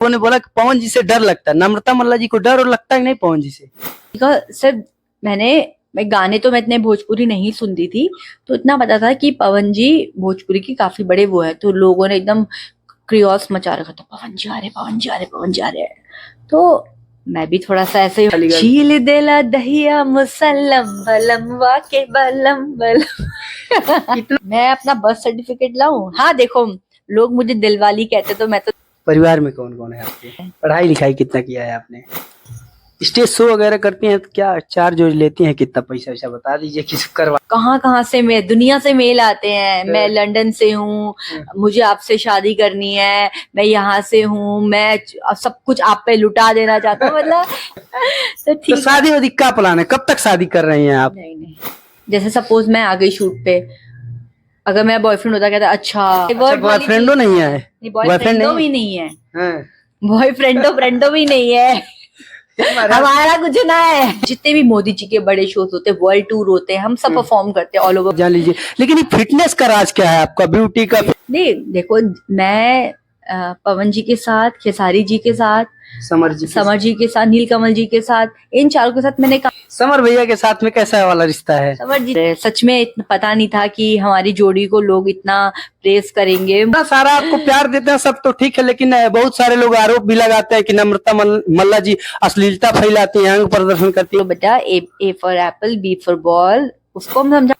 उन्होंने बोला कि पवन जी से डर लगता है, नम्रता मल्ला जी को डर और लगता है नहीं पवन जी से? सर मैं गाने तो मैं इतने भोजपुरी नहीं सुनती थी, तो इतना पता था कि पवन जी भोजपुरी की काफी बड़े वो है, तो लोगों ने एकदम क्रियोस मचा रखा था, पवन जी आ रहे, पवन जी आ रहे, पवन जी आ रहे। तो मैं भी थोड़ा सा ऐसे झील देला दहिया मुसल्लम बलम वाके बलम बलम मैं अपना बर्थ सर्टिफिकेट लाऊं? हाँ देखो, लोग मुझे दिलवाली कहते, तो मैं तो। परिवार में कौन कौन है आपके? पढ़ाई लिखाई कितना किया है आपने? स्टेज शो वगैरह करती हैं तो क्या चार्ज लेती हैं, कितना पैसा वैसा बता दीजिए किसी करवा। कहाँ से मैं दुनिया से मेल आते हैं, मैं लंदन से हूँ, मुझे आपसे शादी करनी है, मैं यहाँ से हूँ, मैं सब कुछ आप पे लुटा देना चाहता हूँ, मतलब तो ठीक। तो शादी वादी का प्लान है, कब तक शादी कर रही हैं आप? नहीं, जैसे सपोज मैं आ गई शूट पे, अगर मेरा बॉयफ्रेंड होता कहता अच्छा बॉयफ्रेंडो नहीं है? बॉयफ्रेंड भी नहीं है, बॉयफ्रेंड भी नहीं है हमारा कुछ ना है। जितने भी मोदी जी के बड़े शोज होते हैं, वर्ल्ड टूर होते हैं, हम सब परफॉर्म करते हैं ऑल ओवर। जान लीजिए, लेकिन ये फिटनेस का राज क्या है आपका, ब्यूटी का? नहीं देखो, मैं पवन जी के साथ, खेसारी जी के साथ, समर जी के साथ, नीलकमल जी के साथ, इन चारों के साथ मैंने समर भैया के साथ में कैसा वाला रिश्ता है? समर जी सच में इतना पता नहीं था कि हमारी जोड़ी को लोग इतना प्रेस करेंगे। सारा आपको प्यार देते हैं सब तो ठीक है, लेकिन बहुत सारे लोग आरोप भी लगाते हैं कि नम्रता मल्ला जी अश्लीलता फैलाती हैं, अंग प्रदर्शन करती है। तो बेटा A for apple, B for ball, उसको हम समझा।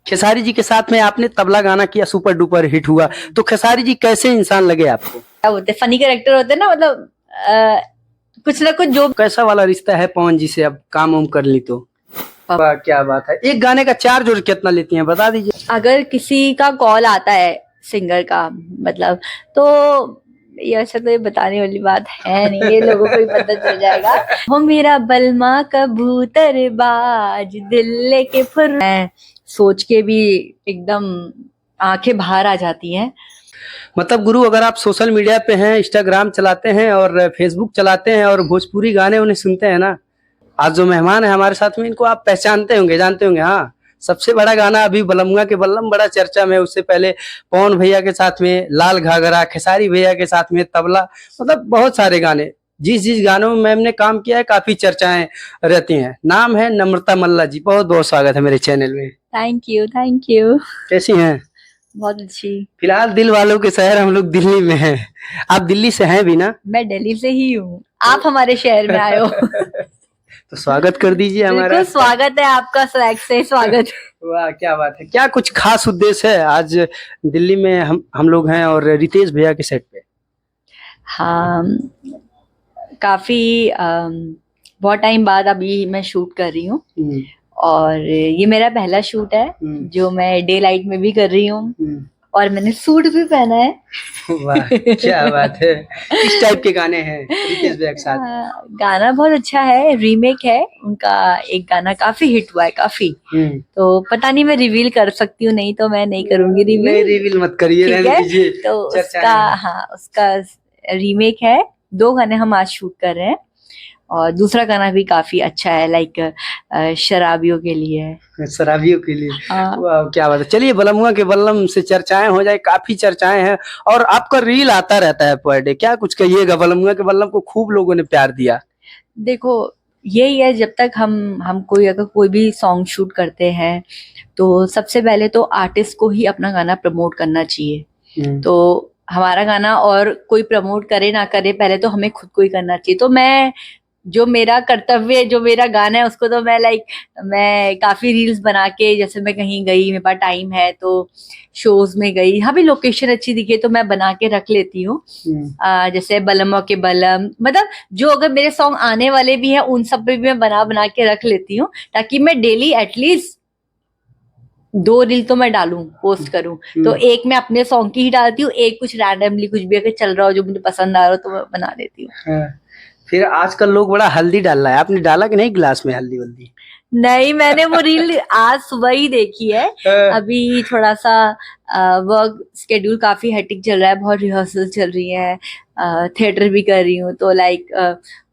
खेसारी जी के साथ में आपने तबला गाना किया, सुपर डुपर हिट हुआ, तो खेसारी जी कैसे इंसान लगे आपको? क्या होते फनी कैरेक्टर होते हैं ना, मतलब कुछ ना कुछ। जो कैसा वाला रिश्ता है पवन जी से, अब काम वाम कर ली तो? क्या बात है। एक गाने का चार्ज और कितना लेती हैं बता दीजिए? अगर किसी का कॉल आता है सिंगर का, मतलब, तो ये ऐसा तो ये बताने वाली बात है नहीं, ये लोगों को ही पता चल जाएगा। वो मेरा बलमा कबूतर बाज दिल लेके फुर, मैं सोच के भी एकदम आंखें बाहर आ जाती हैं। मतलब गुरु, अगर आप सोशल मीडिया पे हैं, इंस्टाग्राम चलाते हैं और फेसबुक चलाते हैं और भोजपुरी गाने उन्हें सुनते हैं ना, आज जो मेहमान है हमारे साथ में, इनको आप पहचानते होंगे, जानते होंगे। हाँ, सबसे बड़ा गाना अभी बलमुआ के बल्लम बड़ा चर्चा में, उससे पहले पवन भैया के साथ में लाल घाघरा, खेसारी भैया के साथ में तबला, मतलब बहुत सारे गाने, जिस गानों में मैम ने काम किया है काफी चर्चाएं रहती हैं। नाम है नम्रता मल्ला जी, बहुत बहुत स्वागत है मेरे चैनल में। Thank you. कैसी हैं? बहुत अच्छी। फिलहाल दिल वालों के शहर हम लोग दिल्ली में हैं। आप दिल्ली से हैं भी ना? मैं दिल्ली से ही हूँ, आप हमारे शहर में आए हो तो स्वागत कर दीजिए हमारा। बिल्कुल स्वागत है आपका, स्वैग से स्वागत। वाह क्या बात है। क्या कुछ खास उद्देश्य है आज दिल्ली में हम लोग हैं और रितेश भैया के सेट पे? हाँ, काफी बहुत टाइम बाद अभी मैं शूट कर रही हूँ, और ये मेरा पहला शूट है जो मैं डे लाइट में भी कर रही हूँ, और मैंने सूट भी पहना है। वाह क्या बात है। किस टाइप के गाने हैं रितेश भैया के साथ? गाना बहुत अच्छा है, रीमेक है उनका, एक गाना काफी हिट हुआ है काफी। तो पता नहीं मैं रिवील कर सकती हूँ, नहीं तो मैं नहीं करूंगी रिवील। नहीं रिवील मत करिए, रहने दीजिए। तो उसका रीमेक है, 2 गाने हम आज शूट कर रहे हैं, और दूसरा गाना भी काफी अच्छा है, लाइक शराबियों के लिए। शराबियों के लिए। वाह क्या बात है। चलिए, बलमुआ के बल्लम से चर्चाएं हो जाए, काफी चर्चाएं हैं, और आपका रील आता रहता है पर डे, क्या कुछ कहिएगा? बलमुआ के बल्लम को खूब लोगों ने प्यार दिया। देखो यही है, जब तक हम अगर कोई भी सॉन्ग शूट करते हैं, तो सबसे पहले तो आर्टिस्ट को ही अपना गाना प्रमोट करना चाहिए। तो हमारा गाना और कोई प्रमोट करे ना करे, पहले तो हमें खुद को ही करना चाहिए। तो मैं, जो मेरा कर्तव्य, जो मेरा गाना है, उसको तो मैं काफी रील्स बना के, जैसे मैं कहीं गई, मेरे पास टाइम है तो शोज में गई, यहाँ भी लोकेशन अच्छी दिखे तो मैं बना के रख लेती हूँ। जैसे बलमों के बलम, मतलब जो अगर मेरे सॉन्ग आने वाले भी हैं उन सब पे भी मैं बना के रख लेती हूँ, ताकि मैं डेली एटलीस्ट 2 रील तो मैं डालूं, पोस्ट करूं। तो एक मैं अपने सॉन्ग की ही डालती हूँ, एक कुछ रैंडमली कुछ भी अगर चल रहा हो जो मुझे पसंद आ रहा हो तो मैं बना देती हूँ। फिर आजकल लोग बड़ा हल्दी डाल रहा है, आपने डाला कि नहीं गिलास में हल्दी वल्दी? नहीं, मैंने वो रील आज सुबह ही देखी है। अभी थोड़ा सा वर्क स्केड्यूल काफी हेक्टिक चल रहा है, बहुत रिहर्सल चल रही है, थिएटर भी कर रही हूँ, तो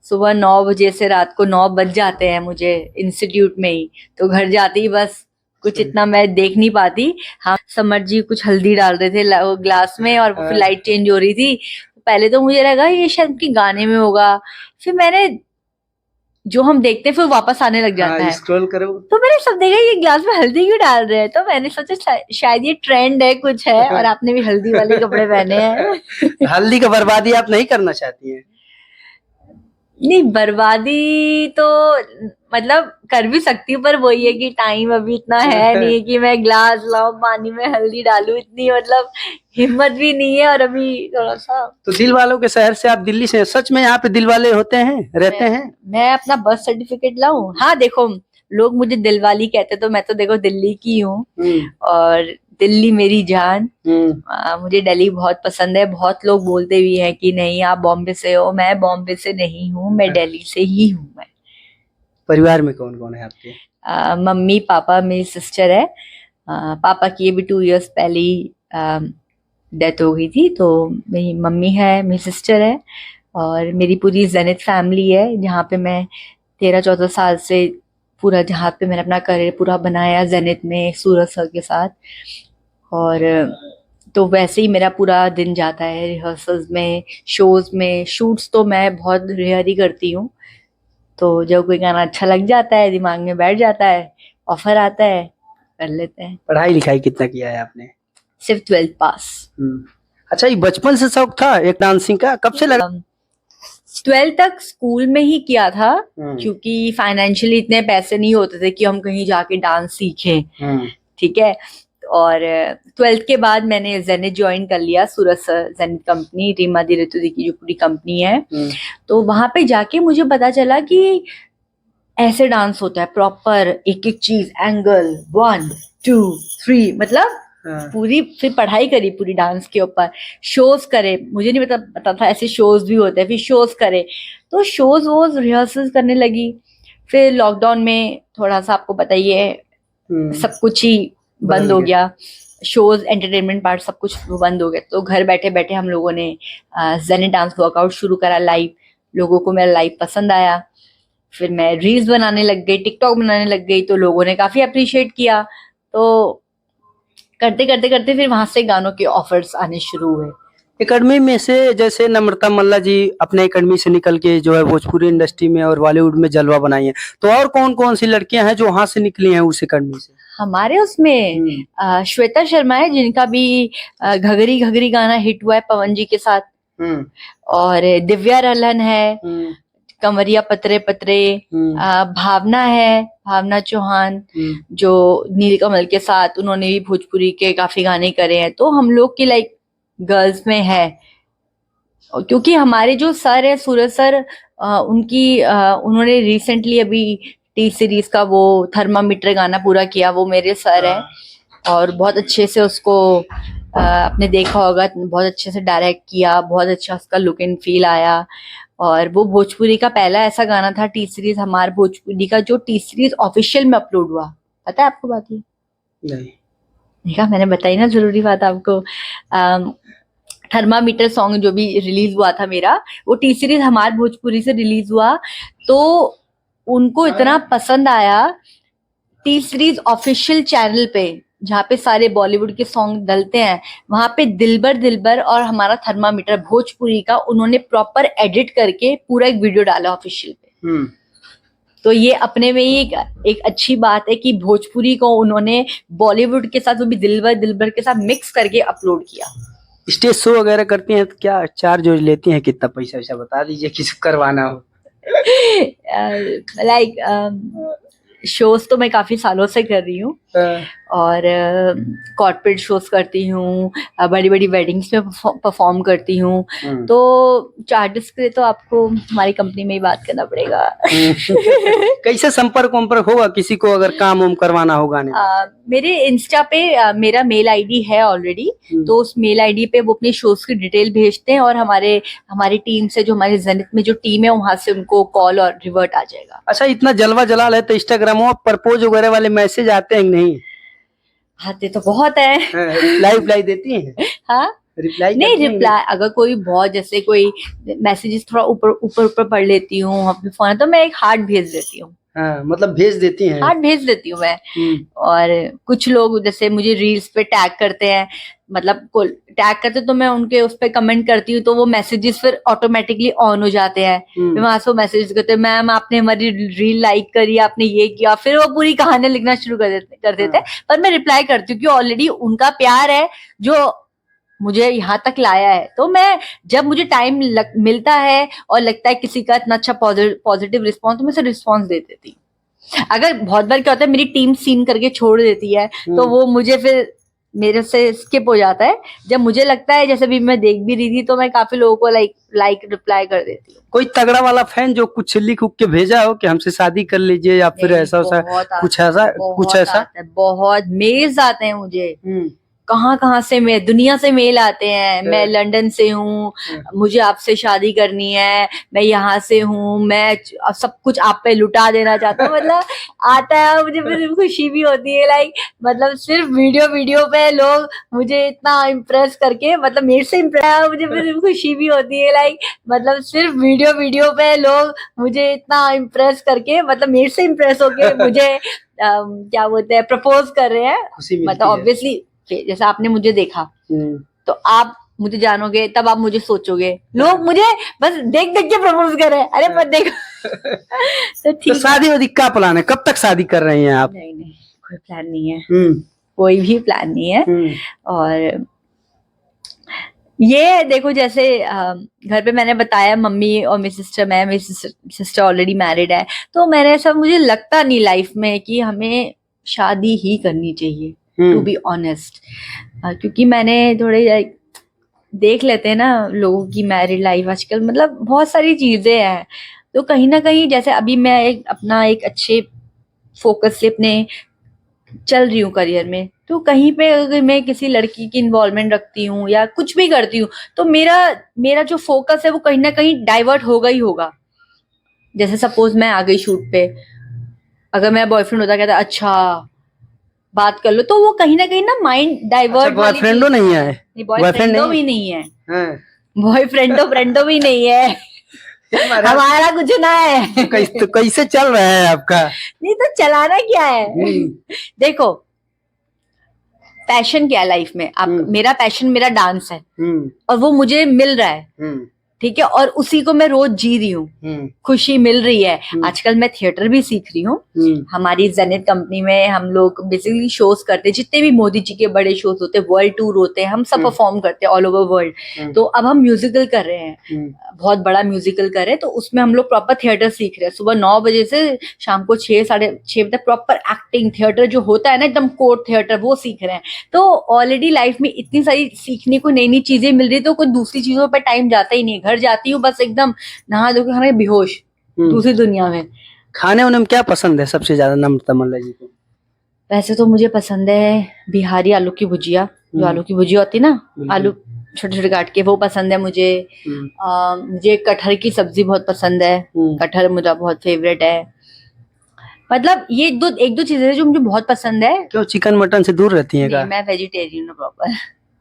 सुबह 9 बजे से रात को 9 बज जाते हैं मुझे इंस्टीट्यूट में ही, तो घर जाते ही बस कुछ इतना मैं देख नहीं पाती। हाँ, समर जी कुछ हल्दी डाल रहे थे ग्लास में, और फिर लाइट चेंज हो रही थी, पहले तो मुझे लगा ये शायद उनके गाने में होगा, फिर मैंने जो हम देखते हैं फिर वापस आने लग जाता है, स्क्रॉल करो तो मैंने सब देखा ये ग्लास में हल्दी क्यों डाल रहे हैं, तो मैंने सोचा शायद ये ट्रेंड है कुछ है, और आपने भी हल्दी वाले कपड़े पहने हैं। हल्दी का बर्बादी आप नहीं करना चाहती हैं? नहीं, बर्बादी तो मतलब कर भी सकती हूँ, पर वही है कि टाइम अभी इतना है नहीं कि मैं ग्लास लाऊं पानी में हल्दी डालूं, इतनी मतलब हिम्मत भी नहीं है, और अभी थोड़ा सा। तो दिल वालों के शहर से आप दिल्ली से, सच में यहाँ पे दिल वाले होते हैं, रहते हैं? मैं अपना बर्थ सर्टिफिकेट लाऊं? हाँ देखो, लोग मुझे दिलवाली कहते, तो मैं तो देखो दिल्ली की हूँ, और दिल्ली मेरी जान। मुझे दिल्ली बहुत पसंद है। बहुत लोग बोलते भी हैं कि नहीं आप बॉम्बे से हो, मैं बॉम्बे से नहीं हूँ, मैं दिल्ली से ही हूँ। मैं परिवार में कौन कौन है आपके? मम्मी पापा, मेरी सिस्टर है। पापा की अभी 2 इयर्स पहले ही डेथ हो गई थी, तो मेरी मम्मी है, मेरी सिस्टर है, और मेरी पूरी जेनिथ फैमिली है, जहाँ पे मैं 13-14 साल से पूरा, जहाँ पे मैंने अपना करियर पूरा बनाया जेनिथ में सूरज सर के साथ। और तो वैसे ही मेरा पूरा दिन जाता है रिहर्सल्स में, शोज में। शूट्स तो मैं बहुत रेयर ही करती हूँ, तो जब कोई गाना अच्छा लग जाता है, दिमाग में बैठ जाता है, ऑफर आता है, कर लेते हैं। पढ़ाई लिखाई कितना किया है आपने? सिर्फ 12th पास। अच्छा, ये बचपन से शौक था एक डांसिंग का, कब से लगा? 12th तक स्कूल में ही किया था, क्योंकि फाइनेंशियली इतने पैसे नहीं होते थे कि हम कहीं जाके डांस सीखें। ठीक है, और 12th के बाद मैंने जेनिथ ज्वाइन कर लिया, सूरज सर जेनिथ कंपनी, रीमा दी ऋतु दी की जो पूरी कंपनी है। तो वहां पे जाके मुझे पता चला कि ऐसे डांस होता है प्रॉपर, एक एक चीज, एंगल 1 2 3, मतलब पूरी। फिर पढ़ाई करी पूरी डांस के ऊपर, शोज करे, मुझे नहीं पता था ऐसे शोज भी होते हैं, फिर शोज करे, तो शोज वोज रिहर्सल करने लगी। फिर लॉकडाउन में थोड़ा सा आपको बताइए सब कुछ ही बंद हो गया, शोज, एंटरटेनमेंट पार्ट सब कुछ बंद हो गया, तो घर बैठे बैठे हम लोगों ने जेनिथ डांस वर्कआउट शुरू करा लाइव। लोगों को मेरा लाइव पसंद आया, फिर मैं रील्स बनाने लग गई, टिकटॉक बनाने लग गई, तो लोगों ने काफी अप्रिशिएट किया। तो करते करते करते फिर वहां से गानों के ऑफर्स आने शुरू हुए। एकेडमी में से जैसे नम्रता मल्ला जी अपने एकेडमी से निकल के जो है भोजपुरी इंडस्ट्री में और बॉलीवुड में जलवा बनाई है, तो और कौन कौन सी लड़कियां हैं जो वहां से निकली हैं उस एकेडमी से? हमारे उसमें श्वेता शर्मा है, जिनका भी घघरी घघरी गाना हिट हुआ है पवन जी के साथ, और दिव्या रलन है, कमरिया पतरे पतरे, भावना है, भावना चौहान, जो नीलकमल के साथ उन्होंने भी भोजपुरी के काफी गाने करे हैं। तो हम लोग की लाइक गर्ल्स में है, क्योंकि हमारे जो सर है सूरज सर, उन्होंने रिसेंटली अभी टी सीरीज का वो थर्मामीटर गाना पूरा किया, वो मेरे सर है, और बहुत अच्छे से उसको आपने देखा होगा, बहुत अच्छे से डायरेक्ट किया, बहुत अच्छा उसका लुक एंड फील आया। और वो भोजपुरी का पहला ऐसा गाना था टी सीरीज, हमारे भोजपुरी का, जो टी सीरीज ऑफिशियल में अपलोड हुआ। पता है आपको बात ये? नहीं। देखा, मैंने बताई ना जरूरी बात आपको। थर्मामीटर सॉन्ग जो भी रिलीज हुआ था मेरा, वो टी सीरीज हमारे भोजपुरी से रिलीज हुआ, तो उनको इतना पसंद आया। टी सीरीज ऑफिशियल चैनल पे, जहाँ पे सारे बॉलीवुड के सॉन्ग डलते हैं, वहां पे दिलबर दिलबर और हमारा थर्मामीटर भोजपुरी का उन्होंने प्रॉपर एडिट करके पूरा एक वीडियो डाला ऑफिशियल पे। तो ये अपने में ही एक अच्छी बात है कि भोजपुरी को उन्होंने बॉलीवुड के साथ, वो भी दिलबर दिलबर के साथ मिक्स करके अपलोड किया। स्टेज शो वगैरह करती हैं तो क्या चार्ज लेती हैं, कितना पैसा वैसा बता दीजिए किसी को करवाना हो? लाइक शोज तो मैं काफी सालों से कर रही हूँ, और कॉर्पोरेट शोज करती हूँ, बड़ी बड़ी वेडिंग्स में परफॉर्म करती हूँ, तो चार्जेस के लिए तो आपको हमारी कंपनी में ही बात करना पड़ेगा। कैसे संपर्क होगा किसी को अगर काम वाम करवाना होगा? मेरे इंस्टा पे मेरा मेल आईडी है ऑलरेडी, तो उस मेल आईडी पे वो अपने शोज की डिटेल भेजते हैं, और हमारी टीम से, जो हमारे जेनिथ में जो टीम है, वहां से उनको कॉल और रिवर्ट आ जाएगा। अच्छा, इतना जलवा जलाल है तो इंस्टाग्राम प्रपोज वगैरह वाले मैसेज आते हैं नहीं? आते तो बहुत है। रिप्लाई देती हैं? हाँ, रिप्लाई नहीं, रिप्लाई अगर कोई बहुत, जैसे कोई मैसेजेस थोड़ा ऊपर ऊपर पढ़ लेती हूँ अपने फोन, तो मैं एक हार्ट भेज देती हूँ। हाँ, मतलब भेज देती हैं। हाँ, भेज देती हूँ मैं। और कुछ लोग जैसे मुझे रील्स पे टैग करते हैं, मतलब टैग करते तो मैं उनके उस पे कमेंट करती हूँ, तो वो मैसेजेस फिर ऑटोमेटिकली ऑन हो जाते हैं। फिर वहां से वो मैसेज करते हैं, मैम आपने हमारी रील लाइक करी, आपने ये किया, फिर वो पूरी कहानी लिखना शुरू कर देते हैं। पर मैं रिप्लाई करती हूँ कि ऑलरेडी उनका प्यार है जो मुझे यहाँ तक लाया है। तो मैं जब मुझे टाइम मिलता है और लगता है किसी का इतना अच्छा पॉजिटिव रिस्पॉन्स, तो मैं उसे रिस्पॉन्स दे देती हूँ। अगर बहुत बार क्या होता है मेरी टीम सीन करके छोड़ देती है, तो वो मुझे फिर मेरे से स्किप हो जाता है। जब मुझे लगता है, जैसे भी मैं देख भी रही थी, तो मैं काफी लोगों को लाइक रिप्लाई कर देती हूँ। कोई तगड़ा वाला फैन जो कुछ लिख उख के भेजा हो कि हमसे शादी कर लीजिए, या फिर ऐसा कुछ ऐसा? बहुत मेल्स आते हैं मुझे, कहाँ से मैं दुनिया से मेल आते हैं। मैं लंदन से हूँ, मुझे आपसे शादी करनी है, मैं यहाँ से हूँ, मैं सब कुछ आप पे लुटा देना चाहता हूँ। मतलब आता है, मुझे फिर खुशी भी होती है। लाइक मतलब सिर्फ वीडियो पे लोग मुझे इतना इम्प्रेस करके, मतलब मेरे से इम्प्रेस, मुझे फिर खुशी भी होती है। लाइक मतलब सिर्फ वीडियो पे लोग मुझे इतना इम्प्रेस करके, मतलब मेरे से इम्प्रेस होके मुझे क्या बोलते हैं, प्रपोज कर रहे हैं। मतलब ऑब्वियसली जैसा आपने मुझे देखा, तो आप मुझे जानोगे, तब आप मुझे सोचोगे। लोग मुझे बस देख के प्रपोज कर रहे हैं, अरे मत देखो। तो ठीक, शादी वादी का प्लान है? कब तक शादी कर रही हैं आप? नहीं कोई प्लान नहीं है, कोई भी प्लान नहीं है। और ये देखो, जैसे घर पे मैंने बताया, मम्मी और मेरी सिस्टर ऑलरेडी मैरिड है, तो मैंने ऐसा, मुझे लगता नहीं लाइफ में कि हमें शादी ही करनी चाहिए, टू बी ऑनेस्ट। क्योंकि मैंने थोड़े देख लेते हैं ना लोगों की मैरिड लाइफ आजकल, मतलब बहुत सारी चीजें हैं। तो कहीं ना कहीं, जैसे अभी मैं अपना एक अच्छे फोकस से अपने चल रही हूँ करियर में, तो कहीं पे अगर मैं किसी लड़की की इन्वॉल्वमेंट रखती हूँ या कुछ भी करती हूँ, तो मेरा जो फोकस है वो कहीं ना कहीं डाइवर्ट होगा ही होगा। जैसे सपोज मैं आ गई शूट पे, अगर मेरा बॉयफ्रेंड होता, कहता अच्छा बात कर लो, तो वो कहीं ना माइंड डाइवर्ट। बॉयफ्रेंड नहीं है? बॉयफ्रेंड भी नहीं है, बॉयफ्रेंड भी नहीं है। हमारा कुछ ना है। तो कैसे चल रहा है आपका? नहीं तो चलाना क्या है? देखो, पैशन क्या है लाइफ में? आप मेरा पैशन, मेरा डांस है, और वो मुझे मिल रहा है, ठीक है, और उसी को मैं रोज जी रही हूँ, खुशी मिल रही है। आजकल मैं थिएटर भी सीख रही हूँ। हमारी जेनेट कंपनी में हम लोग बेसिकली शोज करते हैं, जितने भी मोदी जी के बड़े शोज होते हैं, वर्ल्ड टूर होते हैं, हम सब परफॉर्म करते हैं ऑल ओवर वर्ल्ड। तो अब हम म्यूजिकल कर रहे हैं, बहुत बड़ा म्यूजिकल कर रहे हैं, तो उसमें हम लोग प्रॉपर थिएटर सीख रहे हैं। सुबह 9 बजे से शाम को 6 साढ़े 6 बजे तक प्रॉपर एक्टिंग थिएटर जो होता है ना, एकदम कोर्ट थिएटर, वो सीख रहे हैं। तो ऑलरेडी लाइफ में इतनी सारी सीखने को नई नई चीजें मिल रही, तो कोई दूसरी चीजों पर टाइम जाता ही नहीं। घर जाती हूँ बस एकदम नहा धो के, खाने बेहोश, दूसरी दुनिया में। खाने उन्हें क्या पसंद है सबसे ज्यादा नम्रता मल्ला जी को? वैसे तो मुझे पसंद है बिहारी आलू की भुजिया, जो आलू की भुजिया होती है ना, आलू छोटे छोटे काट के, वो पसंद है मुझे। मुझे कटहल की सब्जी बहुत पसंद है, कटहल मेरा बहुत फेवरेट है। मतलब ये एक दो चीजें जो मुझे बहुत पसंद है। क्यों चिकन मटन से दूर रहती हैं क्या? मैं वेजिटेरियन हूँ प्रॉपर।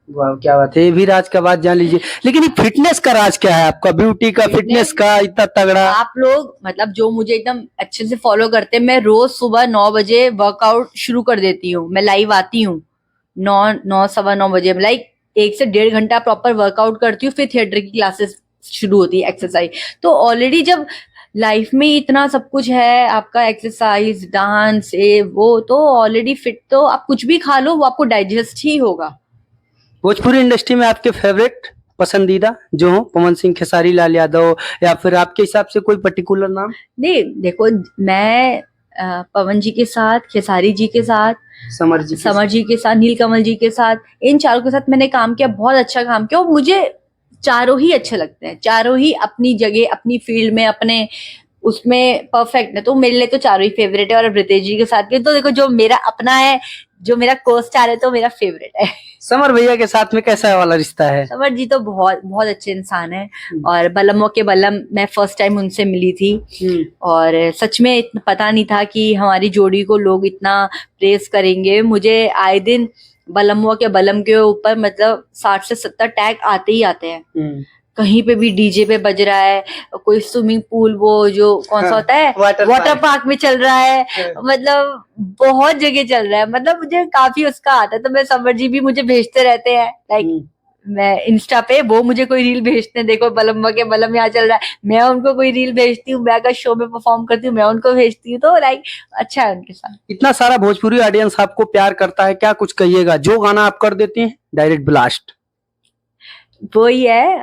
वाह, क्या बात है, ये भी राज का बात जान लीजिए। लेकिन ये फिटनेस का राज क्या है आपका, ब्यूटी का, फिटनेस का इतना तगड़ा? आप लोग मतलब जो मुझे एकदम अच्छे से फॉलो करते हैं, मैं रोज सुबह 9 बजे वर्कआउट शुरू कर देती हूँ। मैं लाइव आती हूँ 9 सवा 9 बजे, लाइक 1 से 1.5 घंटा प्रॉपर वर्कआउट करती हूँ, फिर थिएटर की क्लासेस शुरू होती है, एक्सरसाइज। तो ऑलरेडी जब लाइफ में इतना सब कुछ है, आपका एक्सरसाइज, डांस, वो, तो ऑलरेडी फिट, तो आप कुछ भी खा लो वो आपको डाइजेस्ट ही होगा। भोजपुरी इंडस्ट्री में आपके फेवरेट पसंदीदा जो हो, पवन सिंह, खेसारी लाल यादव, या फिर आपके हिसाब से कोई पर्टिकुलर नाम? नहीं देखो, मैं पवन जी के साथ, खेसारी जी के साथ, समर जी के साथ, नीलकमल जी के साथ, इन चारों के साथ मैंने काम किया, बहुत अच्छा काम किया। और मुझे चारों ही अच्छे लगते हैं, चारों ही अपनी जगह, अपनी फील्ड में, अपने उसमें परफेक्ट है। तो मेरे लिए तो चारों ही फेवरेट है। और रितेश जी के साथ भी तो देखो, जो मेरा अपना है, जो मेरा को स्टार है, तो मेरा फेवरेट है। समर भैया के साथ में कैसा वाला रिश्ता है? समर जी तो बहुत बहुत अच्छे इंसान है। और बलमों के बलम, मैं फर्स्ट टाइम उनसे मिली थी, और सच में पता नहीं था कि हमारी जोड़ी को लोग इतना प्रेस करेंगे। मुझे आए दिन बलमों के बलम के ऊपर मतलब 60 से 70 टैग आते ही आते हैं। कहीं पे भी डीजे पे बज रहा है, कोई स्विमिंग पूल वो जो कौन सा होता है वाटर पार्क में चल रहा है, मतलब बहुत जगह चल रहा है। मतलब मुझे काफी उसका आता है, तो मैं समर जी भी मुझे भेजते रहते हैं लाइक मैं इंस्टा पे, वो मुझे कोई रील भेजते हैं, देखो बलम्मा के बलम यहाँ चल रहा है, मैं उनको कोई रील भेजती हूँ, मैं अगर शो में परफॉर्म करती हूँ मैं उनको भेजती हूँ, तो लाइक अच्छा है उनके साथ। इतना सारा भोजपुरी ऑडियंस आपको प्यार करता है, क्या कुछ कहिएगा? जो गाना आप कर देती हैं डायरेक्ट ब्लास्ट। वो ही है,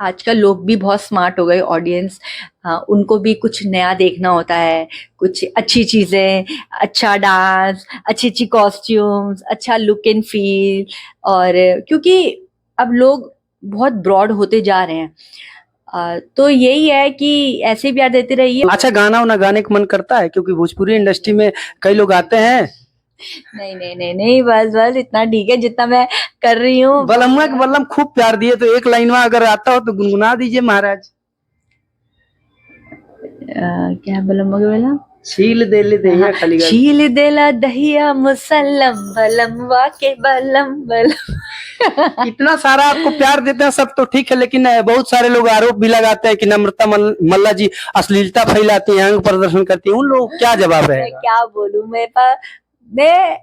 आजकल लोग भी बहुत स्मार्ट हो गए, ऑडियंस उनको भी कुछ नया देखना होता है, कुछ अच्छी चीजें, अच्छा डांस, अच्छी अच्छी कॉस्ट्यूम्स, अच्छा लुक एंड फील। और क्योंकि अब लोग बहुत ब्रॉड होते जा रहे हैं, तो यही है कि ऐसे प्यार देते रहिए। अच्छा, गाना उना गाने का मन करता है? क्योंकि भोजपुरी इंडस्ट्री में कई लोग आते हैं। नहीं नहीं नहीं नहीं, बस बस इतना ठीक है जितना मैं कर रही हूँ। बलम्मा के बलम खूब प्यार दिए, तो एक लाइन में अगर आता हो तो गुनगुना दीजिए महाराज। क्या बलम बोला? छील दे ले दहिया खाली गाल। छील देला दहिया मुसल्लम बलमवा के बलम बलम। इतना सारा आपको प्यार देते हैं सब तो ठीक है, लेकिन बहुत सारे लोग आरोप भी लगाते हैं कि नम्रता मल्ला जी अश्लीलता फैलाती हैं, अंग प्रदर्शन करती हैं, उन लोगों को क्या जवाब है? मैं क्या बोलूं, मेरे पास मैं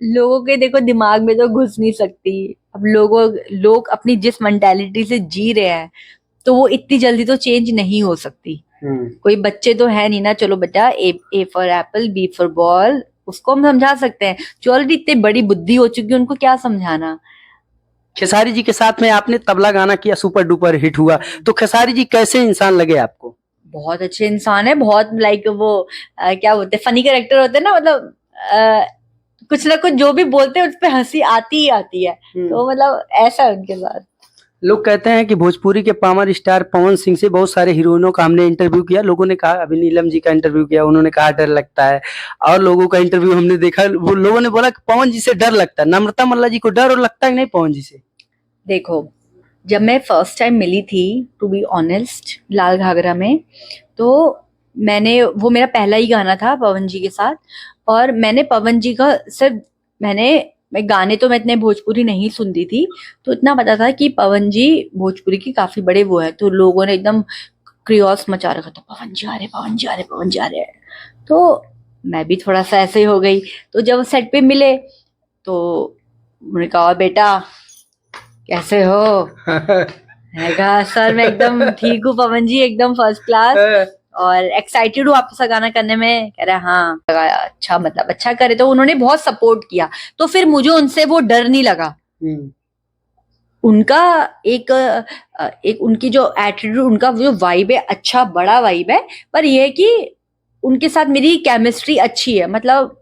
लोगों के देखो दिमाग में तो घुस नहीं सकती। अब लोग अपनी जिस मेंटालिटी से जी रहे हैं तो वो इतनी जल्दी तो चेंज नहीं हो सकती। कोई बच्चे तो है नहीं ना, चलो बेटा A for apple, B for ball, उसको हम समझा सकते हैं। जो ऑलरेडी इतनी बड़ी बुद्धि हो चुकी है उनको क्या समझाना। खेसारी जी के साथ में आपने तबला गाना किया, सुपर डुपर हिट हुआ, तो खेसारी जी कैसे इंसान लगे आपको? बहुत अच्छे इंसान है, बहुत लाइक वो क्या बोलते हैं, फनी कैरेक्टर होते हैं ना, मतलब कुछ ना कुछ जो भी बोलते हैं उस पर हंसी आती ही आती है। तो मतलब ऐसा है उनके साथ। लोग कहते हैं कि भोजपुरी के पावर स्टार पवन सिंह से बहुत सारे हीरोइनों का हमने इंटरव्यू किया, लोगों ने कहा, अभी नीलम जी का इंटरव्यू किया, उन्होंने कहा डर लगता है, और लोगों का इंटरव्यू हमने देखा, वो लोगों ने बोला कि पवन जी से डर लगता है। नम्रता मल्ला जी को डर और लगता है कि नहीं पवन जी से? देखो, जब मैं फर्स्ट टाइम मिली थी, टू बी ऑनेस्ट, लाल घाघरा में, तो वो मेरा पहला ही गाना था पवन जी के साथ। और मैंने पवन जी का सिर्फ मैं गाने तो मैं इतने भोजपुरी नहीं सुनती थी, तो इतना पता था कि पवन जी भोजपुरी की काफी बड़े वो है, तो लोगों ने एकदम क्रियोस मचा रखा था, पवन जी आ रहे, पवन जी आ रहे, पवन जी आ रहे। तो मैं भी थोड़ा सा ऐसे ही हो गई। तो जब सेट पे मिले तो उन्होंने कहा, बेटा कैसे हो? मैं कहा, सर मैं एकदम ठीक हूँ पवन जी, एकदम फर्स्ट क्लास, और एक्साइटेड हूँ आपके साथ गाना करने में। कह रहा हाँ। अच्छा, मतलब अच्छा करे, तो उन्होंने बहुत सपोर्ट किया, तो फिर मुझे उनसे वो डर नहीं लगा। उनका एक उनकी जो एटीट्यूड, उनका जो वाइब है, अच्छा बड़ा वाइब है, पर यह है कि उनके साथ मेरी केमिस्ट्री अच्छी है, मतलब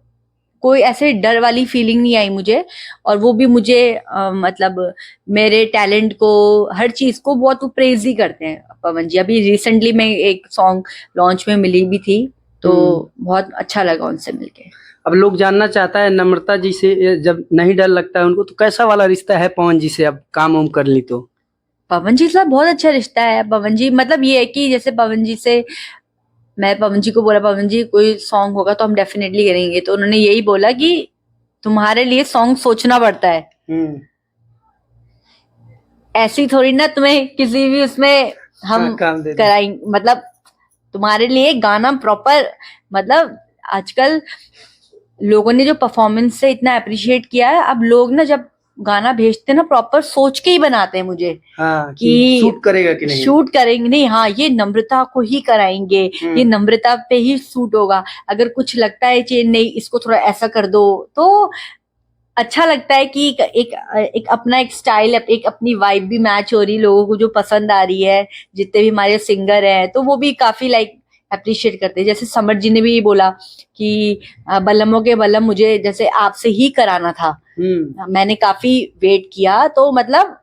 कोई ऐसे डर वाली फीलिंग नहीं आई मुझे। और वो भी मुझे मतलब मेरे टैलेंट को, हर चीज को बहुत वो प्रेज ही करते हैं पवन जी। अभी रिसेंटली मैं एक सॉन्ग लॉन्च में मिली भी थी, तो बहुत अच्छा लगा उनसे मिलके। अब लोग जानना चाहता है नम्रता जी से, जब नहीं डर लगता है उनको, तो कैसा वाला रिश्ता है पवन जी से? अब काम वाम कर ली तो पवन जी के साथ बहुत अच्छा रिश्ता है। पवन जी मतलब ये है कि जैसे पवन जी से, मैं पवन जी को बोला, पवन जी कोई सॉन्ग होगा तो हम डेफिनेटली करेंगे, तो उन्होंने यही बोला कि तुम्हारे लिए सॉन्ग सोचना पड़ता है, ऐसी थोड़ी ना तुम्हें किसी भी उसमें हम कराएंगे, मतलब तुम्हारे लिए गाना प्रॉपर, मतलब आजकल लोगों ने जो परफॉर्मेंस से इतना अप्रिशिएट किया है, अब लोग ना जब गाना भेजते हैं ना प्रॉपर सोच के ही बनाते हैं मुझे, कि शूट करेगा कि नहीं, शूट करेंगे नहीं, हाँ ये नम्रता को ही कराएंगे, ये नम्रता पे ही शूट होगा, अगर कुछ लगता है चेंज नहीं, इसको थोड़ा ऐसा कर दो, तो अच्छा लगता है कि एक अपना एक स्टाइल, एक अपनी वाइब भी मैच हो रही, लोगों को जो पसंद आ रही है, जितने भी हमारे सिंगर हैं तो वो भी काफी लाइक अप्रिशिएट करते हैं। जैसे समर जी ने भी बोला कि बल्लमों के बल्लम मुझे जैसे आपसे ही कराना था, मैंने काफी वेट किया, तो मतलब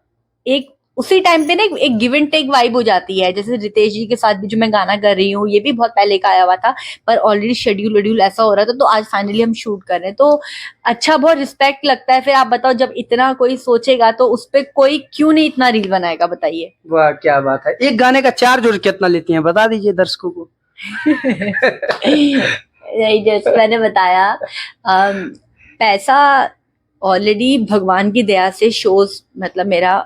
एक उसी टाइम पे ना एक गिव एंड टेक वाइब हो जाती है। जैसे रितेश जी के साथ भी जो मैं गाना कर रही हूँ, ये भी बहुत पहले का आया हुआ था, पर ऑलरेडी शेड्यूल ऐसा हो रहा था, तो आज फाइनली हम शूट कर रहे हैं, तो अच्छा, बहुत रिस्पेक्ट लगता है। फिर आप बताओ, जब इतना कोई सोचेगा तो उस पर कोई क्यों नहीं इतना रील बनाएगा, बताइए। वाह क्या बात है। एक गाने का चार्ज और कितना लेती हैं, बता दीजिए दर्शकों को। नहीं, जैसे मैंने बताया, पैसा ऑलरेडी भगवान की दया से शोज, मतलब मेरा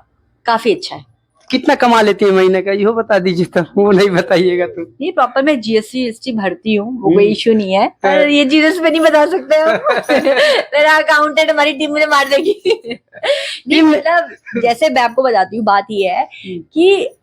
काफी अच्छा है, कितना कमा लेती है महीने का, यो बता दीजिए, तो वो नहीं बताइएगा तो। नहीं, प्रॉपर मैं GST भरती हूँ, वो कोई इशू नहीं है, पर ये चीजें पे नहीं बता सकते हम। मेरा अकाउंटेंट हमारी टीम मुझे मार देगी। नहीं, मतलब जैसे मैं आपको बताती हूँ, बात ये है कि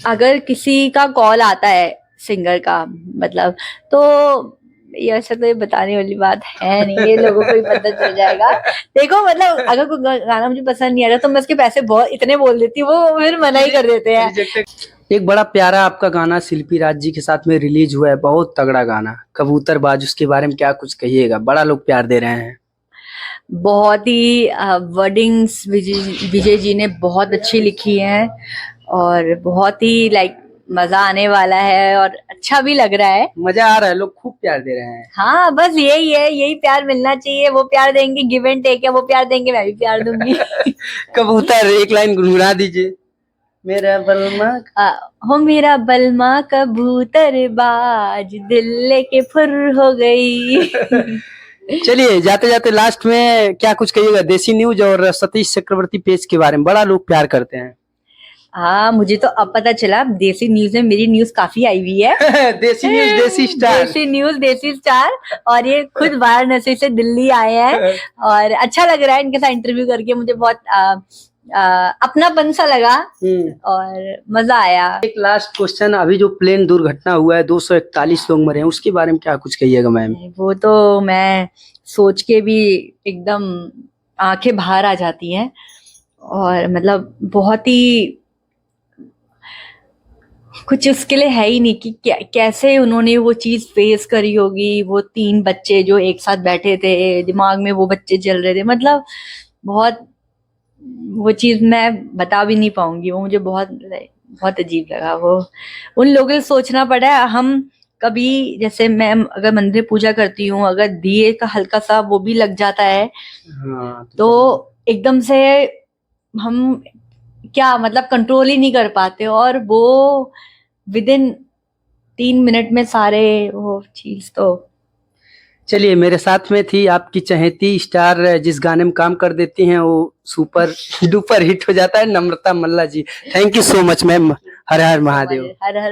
अगर किसी का कॉल आता है सिंगर का, मतलब, तो ये ऐसा तो ये बताने वाली बात है नहीं, ये लोगों को ही पता चल जाएगा। देखो, मतलब अगर कोई गाना मुझे पसंद नहीं आ रहा तो मैं उसके पैसे बहुत इतने बोल देती हूँ, वो फिर मना ही कर देते हैं। एक बड़ा प्यारा आपका गाना शिल्पी राज जी के साथ में रिलीज हुआ है, बहुत तगड़ा गाना कबूतरबाज, उसके बारे में क्या कुछ कहिएगा? बड़ा लोग प्यार दे रहे हैं। बहुत ही वर्डिंग्स विजय जी ने बहुत अच्छी लिखी है, और बहुत ही लाइक मजा आने वाला है, और अच्छा भी लग रहा है। मजा आ रहा है, लोग खूब प्यार दे रहे हैं। हाँ, बस यही है, यही प्यार मिलना चाहिए। वो प्यार देंगे, गिव एंड टेक है, वो प्यार देंगे, मैं भी प्यार दूंगी। कबूतर, एक लाइन गुनगुना दीजिए। मेरा बलमा हो मेरा बलमा कबूतर बाज, दिल लेके फुर हो गई। चलिए, जाते जाते लास्ट में क्या कुछ कहिएगा देसी न्यूज और सतीश चक्रवर्ती पेज के बारे में? बड़ा लोग प्यार करते हैं। हाँ, मुझे तो अब पता चला, देसी न्यूज में मेरी न्यूज काफी आई हुई है। देसी न्यूज, देसी स्टार, देसी न्यूज, देसी स्टार, और ये खुद वाराणसी से दिल्ली आए हैं, और अच्छा लग रहा है इनके साथ इंटरव्यू करके। मुझे बहुत अपनापन सा लगा और मजा आया। एक लास्ट क्वेश्चन, अभी जो प्लेन दुर्घटना हुआ है, 241 लोग मरे हैं, उसके बारे में क्या कुछ कहिएगा मैम? वो तो मैं सोच के भी एकदम आंखें बाहर आ जाती हैं, और मतलब बहुत ही कुछ उसके लिए है ही नहीं कि कैसे उन्होंने वो चीज फेस करी होगी। वो 3 बच्चे जो एक साथ बैठे थे, दिमाग में वो बच्चे चल रहे थे, मतलब बहुत, वो चीज मैं बता भी नहीं पाऊंगी। वो मुझे बहुत बहुत अजीब लगा। वो उन लोगों को सोचना पड़ा है। हम कभी, जैसे मैं अगर मंदिर पूजा करती हूँ, अगर दिए का हल्का सा वो भी लग जाता है, तो एकदम से हम क्या, मतलब कंट्रोल ही नहीं कर पाते, और वो विदिन 3 मिनट में सारे वो चीज तो। चलिए, मेरे साथ में थी आपकी चहेती स्टार, जिस गाने में काम कर देती हैं वो सुपर डुपर हिट हो जाता है, Namrata Malla ji. Thank you so much ma'am. Har Har Mahadev. Har her